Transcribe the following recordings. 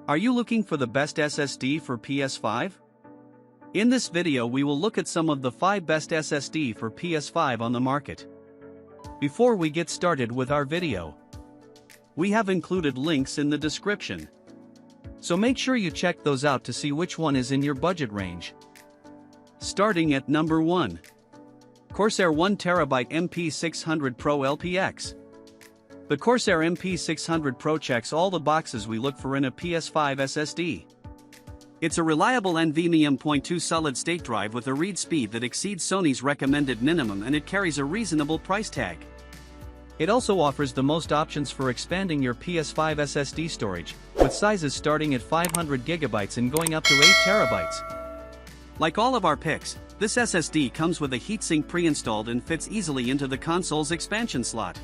Are you looking for the best SSD for PS5? In this video we will look at some of the 5 best SSD for PS5 on the market. Before we get started with our video, we have included links in the description. So make sure you check those out to see which one is in your budget range. Starting at number 1. Corsair 1TB MP600 Pro LPX. The Corsair MP600 Pro checks all the boxes we look for in a PS5 SSD. It's a reliable NVMe M.2 solid-state drive with a read speed that exceeds Sony's recommended minimum, and it carries a reasonable price tag. It also offers the most options for expanding your PS5 SSD storage, with sizes starting at 500GB and going up to 8TB. Like all of our picks, this SSD comes with a heatsink pre-installed and fits easily into the console's expansion slot.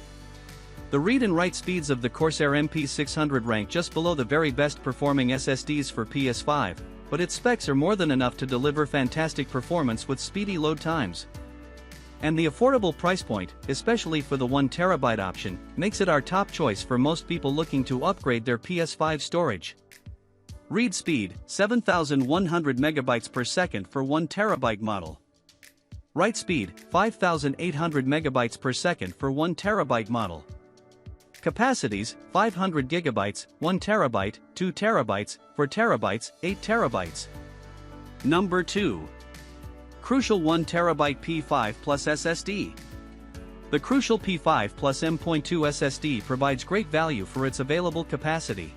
The read and write speeds of the Corsair MP600 rank just below the very best performing SSDs for PS5, but its specs are more than enough to deliver fantastic performance with speedy load times. And the affordable price point, especially for the 1TB option, makes it our top choice for most people looking to upgrade their PS5 storage. Read speed, 7,100 MB per second for 1TB model. Write speed, 5,800 MB per second for 1TB model. Capacities, 500 GB, 1 TB, 2 TB, 4 TB, 8 TB. Number 2. Crucial 1TB P5 Plus SSD. The Crucial P5 Plus M.2 SSD provides great value for its available capacity.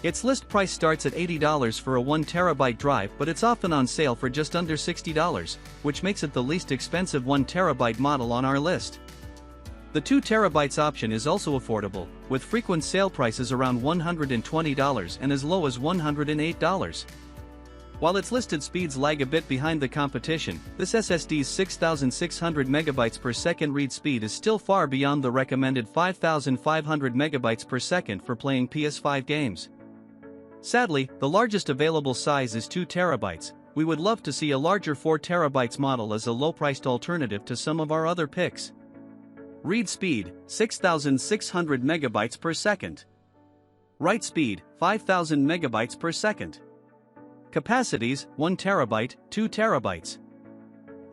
Its list price starts at $80 for a 1TB drive, but it's often on sale for just under $60, which makes it the least expensive 1TB model on our list. The 2 TB option is also affordable, with frequent sale prices around $120 and as low as $108. While its listed speeds lag a bit behind the competition, this SSD's 6,600 MB per second read speed is still far beyond the recommended 5,500 MB per second for playing PS5 games. Sadly, the largest available size is 2 TB. We would love to see a larger 4 TB model as a low-priced alternative to some of our other picks. Read speed, 6,600 MB per second. Write speed, 5,000 MB per second. Capacities, 1 TB, 2 TB.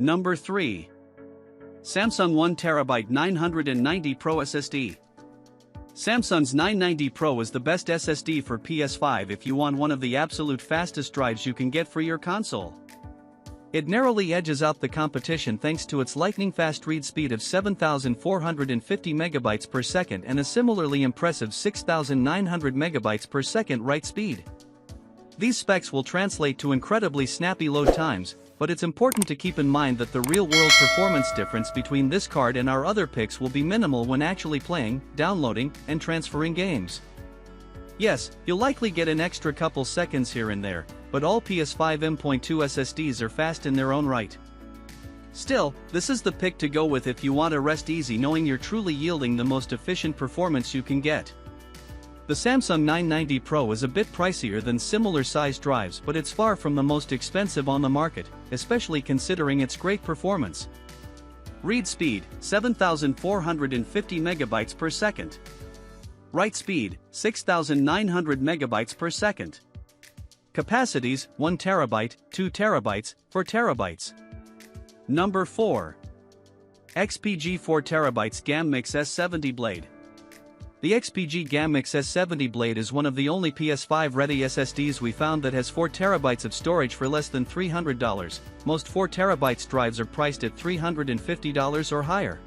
Number 3. Samsung 1TB 990 Pro SSD. Samsung's 990 Pro is the best SSD for PS5 if you want one of the absolute fastest drives you can get for your console. It narrowly edges out the competition thanks to its lightning-fast read speed of 7,450 MB per second and a similarly impressive 6,900 MB per second write speed. These specs will translate to incredibly snappy load times, but it's important to keep in mind that the real-world performance difference between this card and our other picks will be minimal when actually playing, downloading, and transferring games. Yes, you'll likely get an extra couple seconds here and there, but all PS5 M.2 SSDs are fast in their own right. Still, this is the pick to go with if you want to rest easy knowing you're truly yielding the most efficient performance you can get. The Samsung 990 Pro is a bit pricier than similar-sized drives, but it's far from the most expensive on the market, especially considering its great performance. Read speed, 7,450 MB per second. Write speed, 6,900 MB per second. Capacities, 1 TB, 2 TB, 4 TB. Number 4. XPG 4 TB GAMMIX S70 Blade. The XPG GAMMIX S70 Blade is one of the only PS5-ready SSDs we found that has 4 TB of storage for less than $300. Most 4 TB drives are priced at $350 or higher.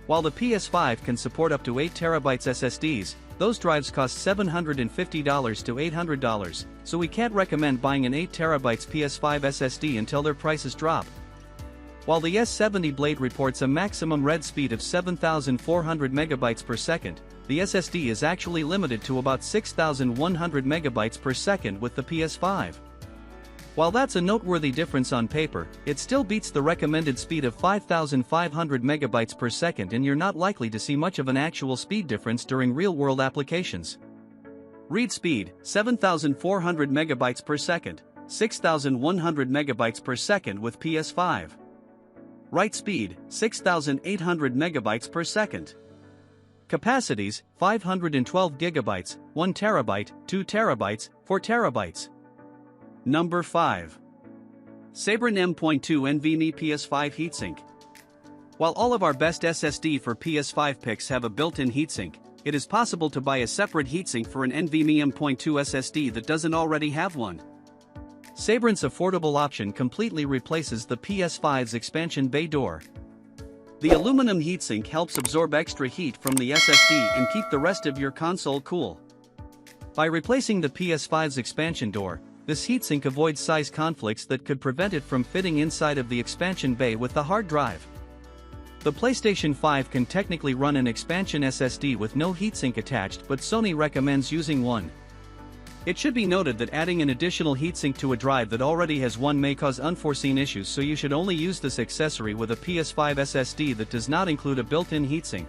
While the PS5 can support up to 8 TB SSDs, those drives cost $750 to $800, so we can't recommend buying an 8 TB PS5 SSD until their prices drop. While the S70 Blade reports a maximum read speed of 7,400 MB per second, the SSD is actually limited to about 6,100 MB per second with the PS5. While that's a noteworthy difference on paper, it still beats the recommended speed of 5,500 MB per second, and you're not likely to see much of an actual speed difference during real-world applications. Read speed, 7,400 MB per second, 6,100 MB per second with PS5. Write speed, 6,800 MB per second. Capacities, 512 GB, 1 TB, 2 TB, 4 TB. Number 5. Sabrin M.2 NVMe PS5 Heatsink. While all of our best SSD for PS5 picks have a built-in heatsink, it is possible to buy a separate heatsink for an NVMe M.2 SSD that doesn't already have one. Sabrin's affordable option completely replaces the PS5's expansion bay door. The aluminum heatsink helps absorb extra heat from the SSD and keep the rest of your console cool. By replacing the PS5's expansion door, this heatsink avoids size conflicts that could prevent it from fitting inside of the expansion bay with the hard drive. The PlayStation 5 can technically run an expansion SSD with no heatsink attached, but Sony recommends using one. It should be noted that adding an additional heatsink to a drive that already has one may cause unforeseen issues, so you should only use this accessory with a PS5 SSD that does not include a built-in heatsink.